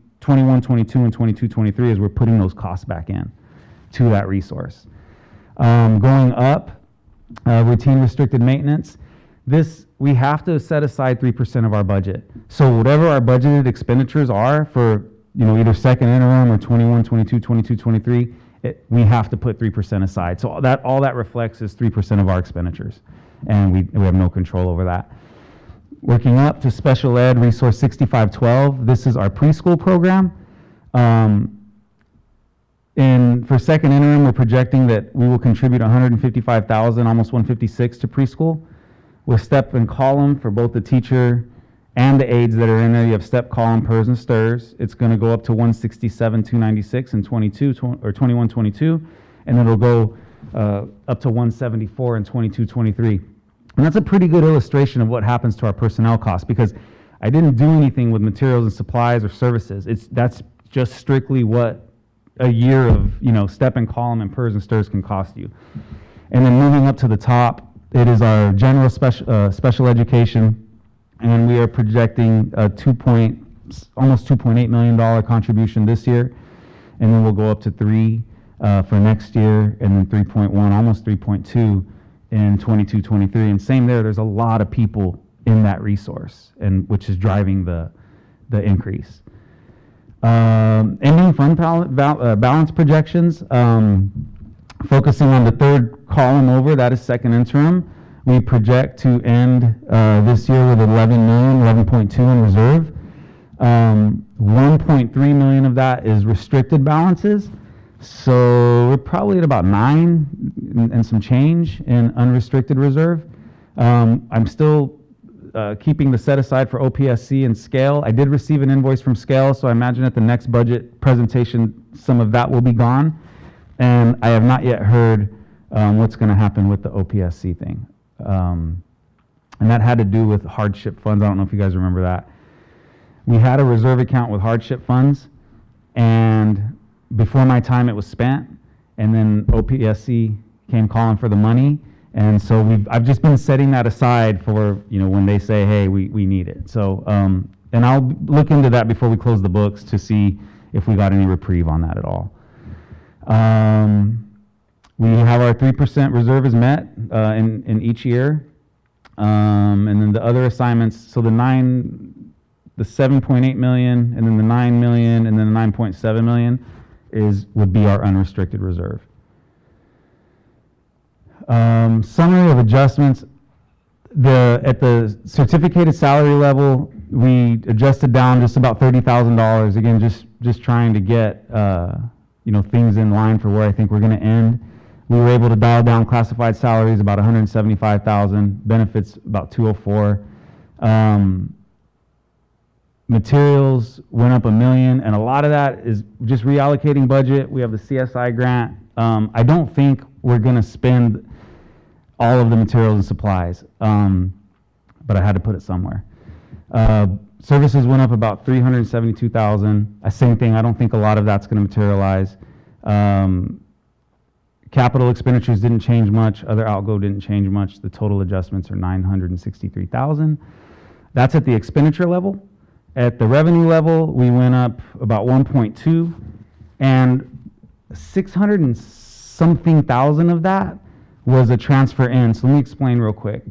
and 22-23 is we're putting those costs back in to that resource. Going up, routine restricted maintenance. This, we have to set aside 3% of our budget. So whatever our budgeted expenditures are for, either second interim or 21-22, 22-23, we have to put 3% aside. So all that reflects is 3% of our expenditures, and we have no control over that. Working up to special ed, resource 6512. This is our preschool program. And for second interim, we're projecting that we will contribute 155,000, almost 156 to preschool. With step and column for both the teacher and the aides that are in there, you have step, column, PERS, and STIRS. It's going to go up to 167,296 in 21-22, and it'll go up to 174 in 22-23. And that's a pretty good illustration of what happens to our personnel costs, because I didn't do anything with materials and supplies or services. That's just strictly what a year of step and column and PERS and STIRS can cost you. And then moving up to the top, it is our general special education, and we are projecting a almost $2.8 million contribution this year, and then we'll go up to 3 for next year, and then 3.1, almost 3.2 in 22-23. And same there's a lot of people in that resource, and which is driving the increase. Ending fund balance projections. Focusing on the third column over, that is second interim. We project to end this year with 11.2 in reserve. 1.3 million of that is restricted balances. So we're probably at about 9 and some change in unrestricted reserve. I'm still keeping the set aside for OPSC and Scale. I did receive an invoice from Scale, so I imagine at the next budget presentation, some of that will be gone. And I have not yet heard what's going to happen with the OPSC thing. And that had to do with hardship funds. I don't know if you guys remember that. We had a reserve account with hardship funds, and before my time it was spent, and then OPSC came calling for the money, And so I've just been setting that aside for, when they say, hey, we need it. So, and I'll look into that before we close the books to see if we got any reprieve on that at all. We have our 3% reserve is met in each year. And then the other assignments, so the 7.8 million, and then the 9 million, and then the 9.7 million would be our unrestricted reserve. Summary of adjustments. At the certificated salary level, we adjusted down just about $30,000. Again, just trying to get things in line for where I think we're going to end. We were able to dial down classified salaries about $175,000, benefits about $204,000. Materials went up $1 million, and a lot of that is just reallocating budget. We have the CSI grant. I don't think we're going to spend all of the materials and supplies, but I had to put it somewhere. Services went up about $372,000. Same thing, I don't think a lot of that's going to materialize. Capital expenditures didn't change much. Other outgo didn't change much. The total adjustments are $963,000. That's at the expenditure level. At the revenue level, we went up about 1.2, and 600 and something thousand of that was a transfer in. So let me explain real quick.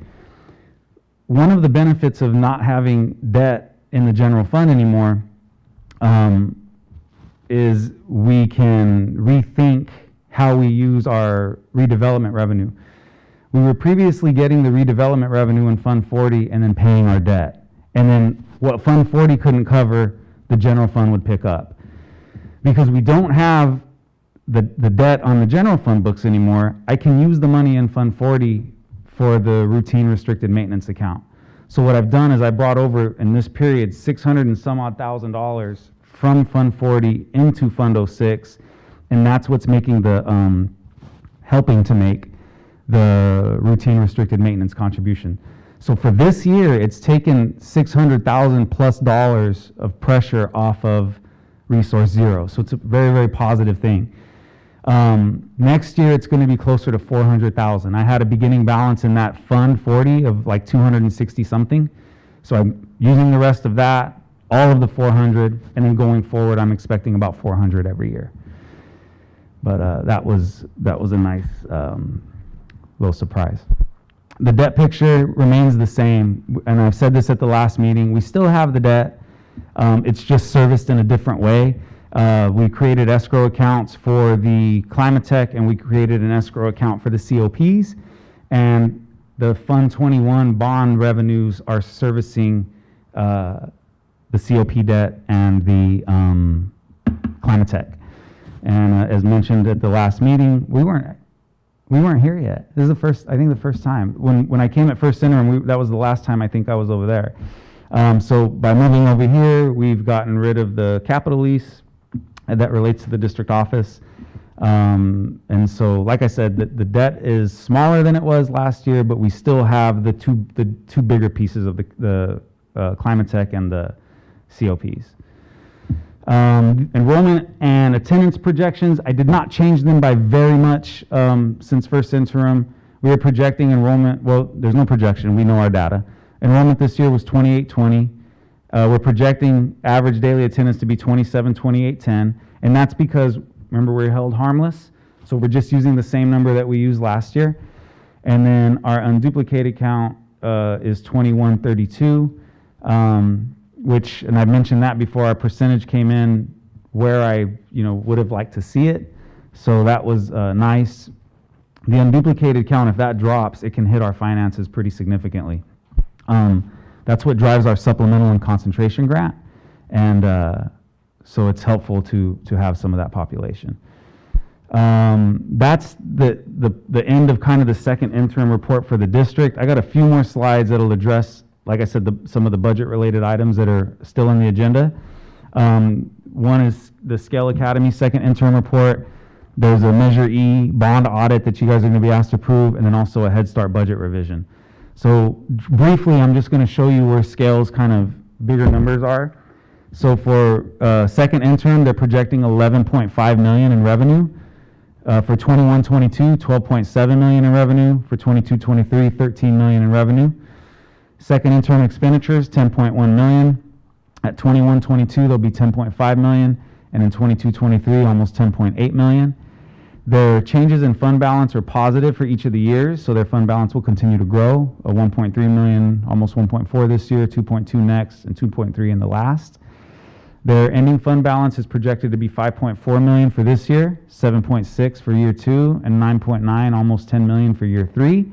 One of the benefits of not having debt in the general fund anymore is we can rethink how we use our redevelopment revenue. We were previously getting the redevelopment revenue in Fund 40 and then paying our debt. And then what Fund 40 couldn't cover, the general fund would pick up. Because we don't have the debt on the general fund books anymore, I can use the money in Fund 40 for the routine restricted maintenance account. So what I've done is I brought over in this period $600 and some odd thousand from Fund 40 into Fund 06, and that's what's making the helping to make the routine restricted maintenance contribution. So for this year, it's taken $600,000 plus of pressure off of Resource Zero. So it's a very, very positive thing. Next year, it's going to be closer to $400,000. I had a beginning balance in that Fund 40 of like 260 something. So I'm using the rest of that, all of the 400, and then going forward, I'm expecting about 400 every year. But that was a nice little surprise. The debt picture remains the same, and I've said this at the last meeting. We still have the debt. It's just serviced in a different way. We created escrow accounts for the Climatech, and we created an escrow account for the COPs, and the Fund 21 bond revenues are servicing the COP debt and the Climatech. And as mentioned at the last meeting, we weren't here yet. This is the first time. When I came at First Interim, that was the last time I think I was over there. So by moving over here, we've gotten rid of the capital lease that relates to the district office. And so, like I said, the debt is smaller than it was last year, but we still have the two bigger pieces of the Climatech and the COPs. Enrollment and attendance projections, I did not change them by very much since First Interim. We are projecting enrollment, well, there's no projection, we know our data. Enrollment this year was 2820. We're projecting average daily attendance to be 272810, and that's because, remember, we're held harmless, so we're just using the same number that we used last year. And then our unduplicated count is 2132. Which, and I've mentioned that before, our percentage came in where I, would have liked to see it. So that was nice. The unduplicated count, if that drops, it can hit our finances pretty significantly. That's what drives our supplemental and concentration grant. And so it's helpful to have some of that population. That's the end of kind of the second interim report for the district. I got a few more slides that'll address, like I said, some of the budget-related items that are still on the agenda. One is the Scale Academy second interim report. There's a Measure E bond audit that you guys are going to be asked to approve, and then also a Head Start budget revision. So briefly, I'm just going to show you where Scale's kind of bigger numbers are. So for second interim, they're projecting $11.5 million in revenue. For 21-22, 12.7 million in revenue. For 22-23, 13 million in revenue. Second interim expenditures, 10.1 million. At 21-22, there'll be 10.5 million, and in 22-23, almost 10.8 million. Their changes in fund balance are positive for each of the years, so their fund balance will continue to grow. 1.3 million, almost 1.4 this year, 2.2 next, and 2.3 in the last. Their ending fund balance is projected to be 5.4 million for this year, 7.6 for year 2, and 9.9, almost 10 million for year 3.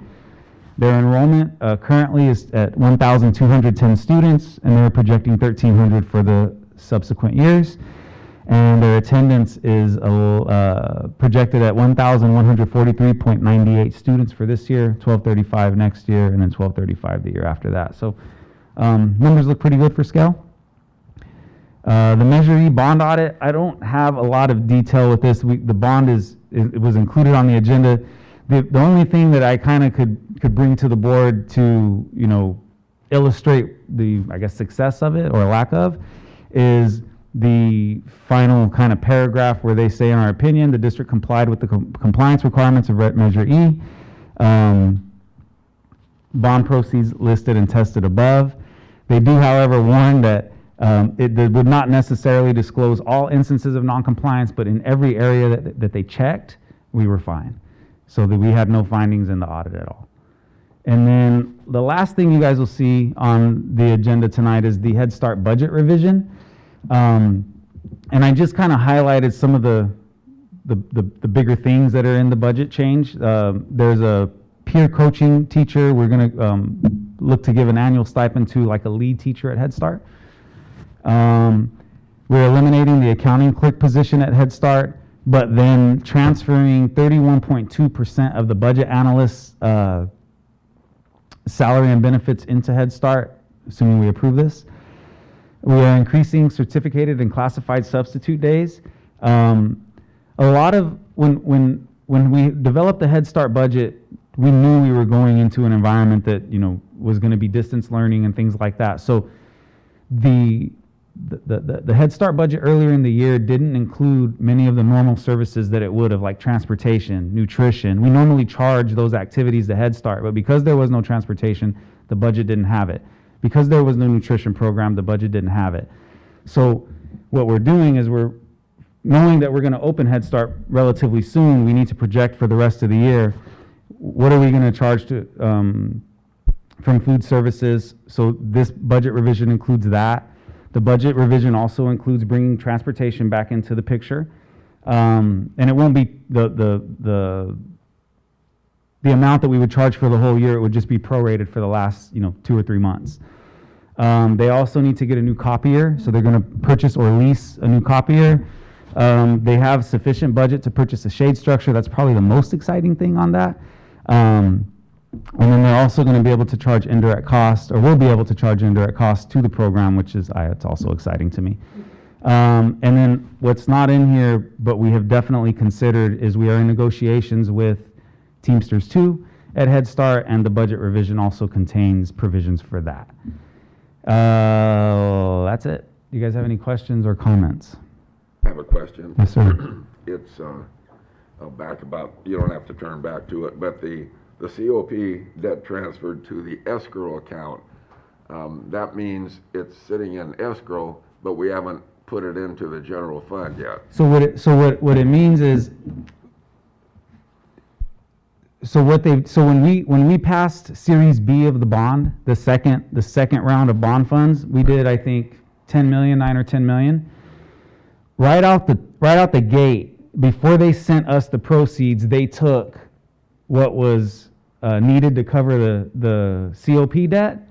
Their enrollment currently is at 1,210 students, and they're projecting 1,300 for the subsequent years. And their attendance is projected at 1,143.98 students for this year, 1,235 next year, and then 1,235 the year after that. So numbers look pretty good for scale. The Measure E bond audit, I don't have a lot of detail with this. The bond it was included on the agenda. The only thing that I kind of could bring to the board to, illustrate the, I guess, success of it or lack of is the final kind of paragraph where they say, in our opinion, the district complied with the compliance requirements of Measure E. Bond proceeds listed and tested above. They do, however, warn that it would not necessarily disclose all instances of noncompliance, but in every area that they checked, we were fine. So that we had no findings in the audit at all. And then the last thing you guys will see on the agenda tonight is the Head Start budget revision. And I just kind of highlighted some of the bigger things that are in the budget change. There's a peer coaching teacher. We're going to look to give an annual stipend to like a lead teacher at Head Start. We're eliminating the accounting clerk position at Head Start, but then transferring 31.2% of the budget analyst's salary and benefits into Head Start, assuming we approve this. We are increasing certificated and classified substitute days. A lot of, when we developed the Head Start budget, we knew we were going into an environment that, was going to be distance learning and things like that. So the Head Start budget earlier in the year didn't include many of the normal services that it would have, like transportation, nutrition. We normally charge those activities to Head Start, but because there was no transportation, the budget didn't have it. Because there was no nutrition program, the budget didn't have it. So what we're doing is we're knowing that we're going to open Head Start relatively soon. We need to project for the rest of the year. What are we going to charge to from food services? So this budget revision includes that. The budget revision also includes bringing transportation back into the picture. And it won't be the amount that we would charge for the whole year. It would just be prorated for the last 2 or 3 months. They also need to get a new copier, so they're going to purchase or lease a new copier. They have sufficient budget to purchase a shade structure. That's probably the most exciting thing on that. And then they're also going to be able to charge indirect costs, or will be able to charge indirect costs to the program, which is it's also exciting to me. And then what's not in here, but we have definitely considered, is we are in negotiations with Teamsters 2 at Head Start, and the budget revision also contains provisions for that. That's it. Do you guys have any questions or comments? I have a question. Yes, sir. It's back about, you don't have to turn back to it, but the COP debt transferred to the escrow account, that means it's sitting in escrow, but we haven't put it into the general fund yet. So what it means is, when we passed Series B of the bond, the second round of bond funds, we did, I think, 9 or 10 million. Right out the gate, before they sent us the proceeds, they took what was needed to cover the COP debt,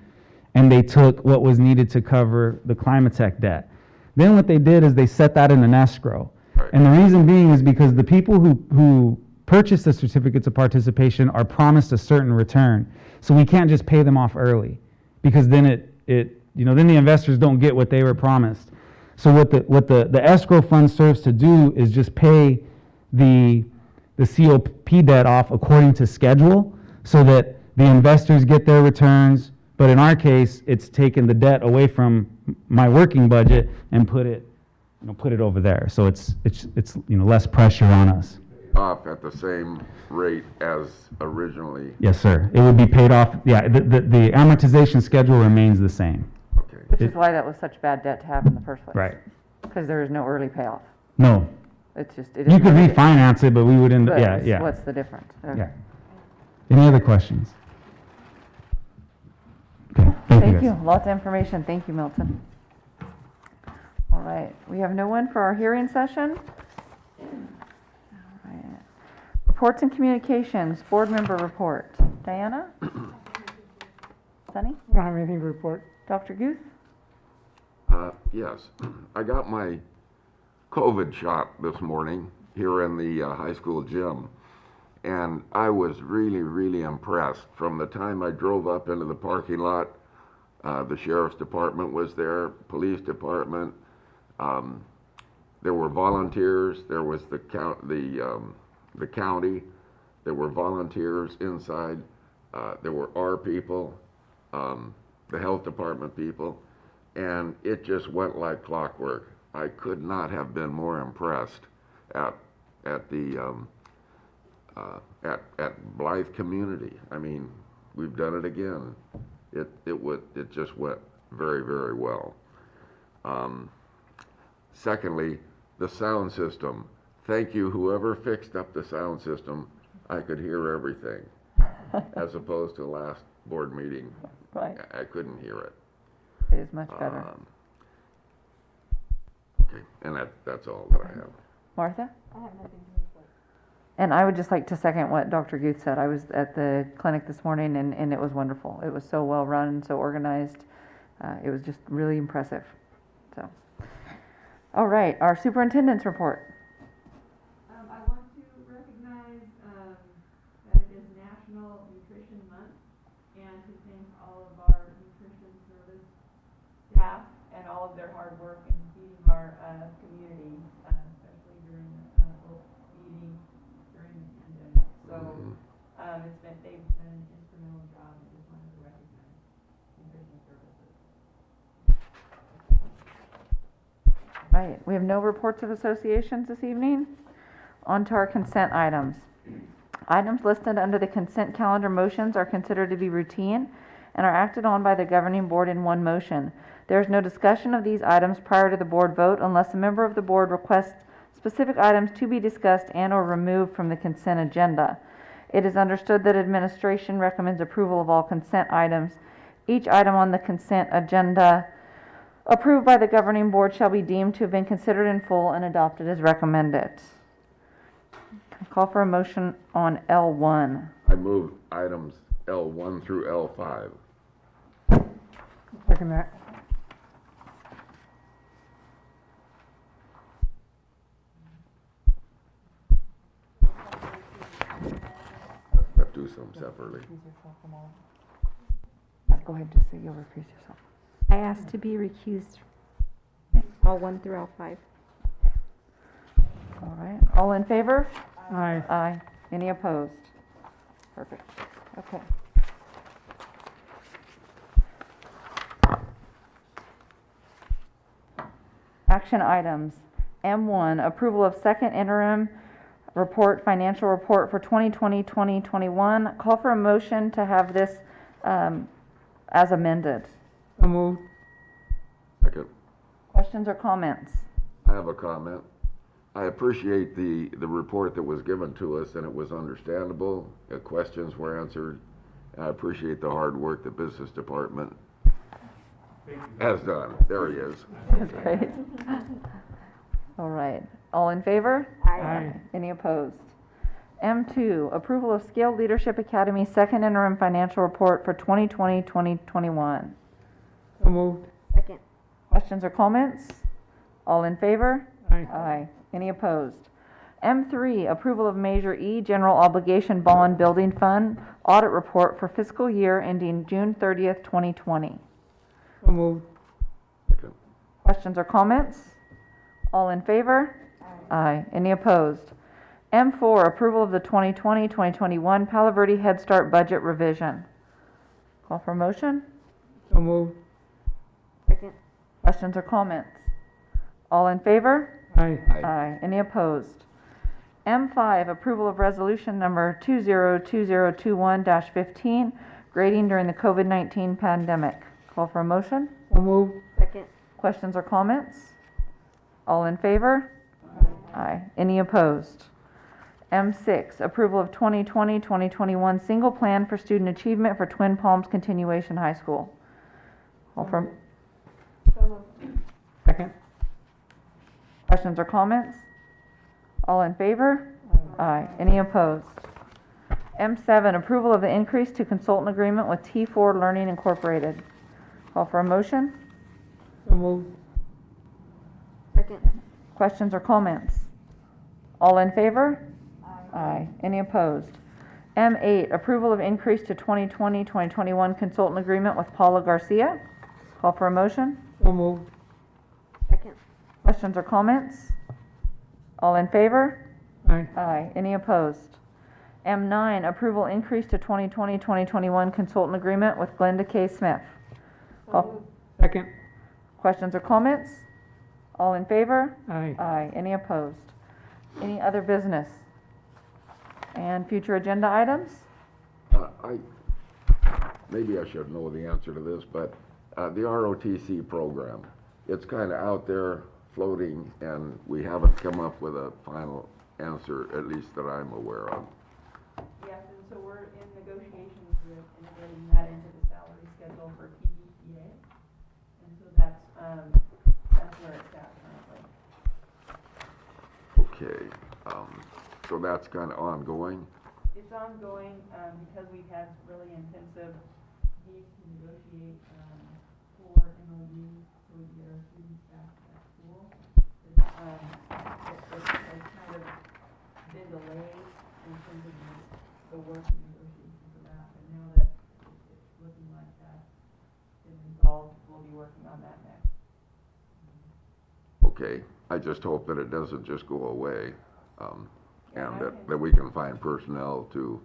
and they took what was needed to cover the Climatech debt. Then what they did is they set that in an escrow. Right. And the reason being is because the people who purchase the certificates of participation are promised a certain return. So we can't just pay them off early, because then then the investors don't get what they were promised. So what the escrow fund serves to do is just pay the COP debt off according to schedule, so that the investors get their returns. But in our case, it's taken the debt away from my working budget and put it over there. So it's less pressure on us. off at the same rate as originally. Yes, sir. It would be paid off, yeah, the amortization schedule remains the same. Okay. Which is why that was such bad debt to have in the first place. Right. Because there is no early payoff. No, It's just, it is. you could what it is. refinance it, but we would end, But yeah, it's- yeah, What's the difference? Okay. yeah. Any other questions? Okay, thank you Thank you. guys. Lots of information. Thank you, Milton. All right, we have no one for our hearing session. All right. Reports and communications, board member report. Diana? Sunny? I don't have anything to report. Dr. Guth? Yes, I got my COVID shot this morning here in the high school gym. And I was really, really impressed. From the time I drove up into the parking lot, the sheriff's department was there, police department. There were volunteers. There was the county. There were volunteers inside. There were our people, the health department people, and it just went like clockwork. I could not have been more impressed at the at Blythe Community. I mean, we've done it again. It just went very, very well. Secondly, the sound system. Thank you, whoever fixed up the sound system. I could hear everything, as opposed to last board meeting. Right. I couldn't hear it. It is much better. Okay, and that's all that I have. Martha? And I would just like to second what Dr. Guth said. I was at the clinic this morning and it was wonderful. It was so well run, so organized. It was just really impressive. So, all right, our superintendent's report. I want to recognize that it is National Nutrition Month and to thank all of our nutrition service staff and all of their hard work in feeding our community, especially during feeding during the pandemic. So they've done an instrumental job. I just wanted to recognize nutrition services. Right, we have no reports of associations this evening. On to our consent items. Items listed under the consent calendar motions are considered to be routine and are acted on by the governing board in one motion. There is no discussion of these items prior to the board vote unless a member of the board requests specific items to be discussed and/or removed from the consent agenda. It is understood that administration recommends approval of all consent items. Each item on the consent agenda approved by the governing board shall be deemed to have been considered in full and adopted as recommended. I call for a motion on L1. I move items L1 through L5. Second that. Have to do some separately. Go ahead, just say you'll recuse yourself. I asked to be recused. All 1 through all 5. All right, all in favor? Aye. Aye. Any opposed? Perfect. Okay. Action items. M1, approval of second interim report, financial report for 2020-2021. Call for a motion to have this as amended. So moved. Second. Questions or comments? I have a comment. I appreciate the report that was given to us, and it was understandable. The questions were answered. I appreciate the hard work the business department has done. There he is. That's great. All right. All in favor? Aye. Any opposed? M2, approval of Scale Leadership Academy second interim financial report for 2020-2021. So moved. Second. Questions or comments? All in favor? Aye. Aye. Any opposed? M3, approval of Measure E, General Obligation Bond Building Fund audit report for fiscal year ending June 30th, 2020. So moved. Second. Questions or comments? All in favor? Aye. Any opposed? M4, approval of the 2020-2021 Palo Verde Head Start budget revision. Call for motion? So moved. Second. Questions or comments? All in favor? Aye. Aye. Aye. Any opposed? M5, approval of resolution number 202021-15, grading during the COVID-19 pandemic. Call for a motion? So moved. Second. Questions or comments? All in favor? Aye. Any opposed? M6, approval of 2020-2021 single plan for student achievement for Twin Palms Continuation High School. Call for, Second. questions or comments? All in favor? Aye. Any opposed? M7, approval of the increase to consultant agreement with T4 Learning Incorporated. Call for a motion? So moved. Second. Questions or comments? All in favor? Aye. Any opposed? M8, approval of increase to 2020-2021 consultant agreement with Paula Garcia. Call for a motion? So moved. Second. Questions or comments? All in favor? Aye. Aye. Any opposed? M9, approval increase to 2020-2021 consultant agreement with Glenda K. Smith. Call- Second. Questions or comments? All in favor? Aye. Aye. Any opposed? Any other business? And future agenda items? Maybe I should know the answer to this, but the ROTC program, it's kind of out there floating, and we haven't come up with a final answer, at least that I'm aware of. Yes, and so we're in negotiations with integrating that into the salary schedule for PBTA. And so that's where it's at currently. Okay, so that's kind of ongoing. It's ongoing, because we've had really intensive needs to negotiate, for MOU, so we get our students back to that school. It's kind of been delayed in terms of the work and negotiation for that, but now that it's looking like that is resolved, we'll be working on that next. Okay, I just hope that it doesn't just go away, and that we can find personnel to,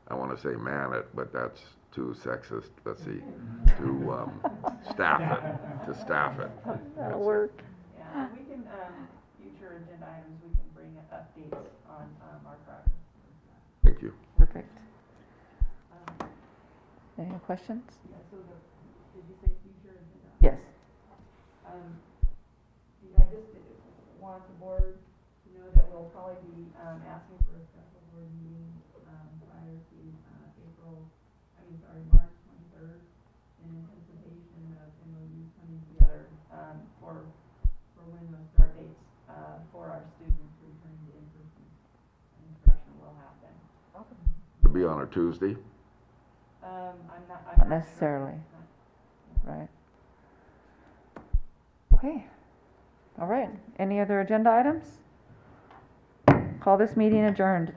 I want to say man it, but that's too sexist, let's see, to staff it. That'll work. Yeah, we can, future agenda items, we can bring updates on, our progress. Thank you. Perfect. Any questions? Yeah, so did you say future agenda? Yes. I just want the board to know that we'll probably be, asking for a special board meeting, prior to, March 23rd, in anticipation of MOUs coming together, for when those start dates, for our students returning to in-person instruction will happen. To be on a Tuesday? I'm not Not sure. necessarily. Right. Okay. All right. Any other agenda items? Call this meeting adjourned.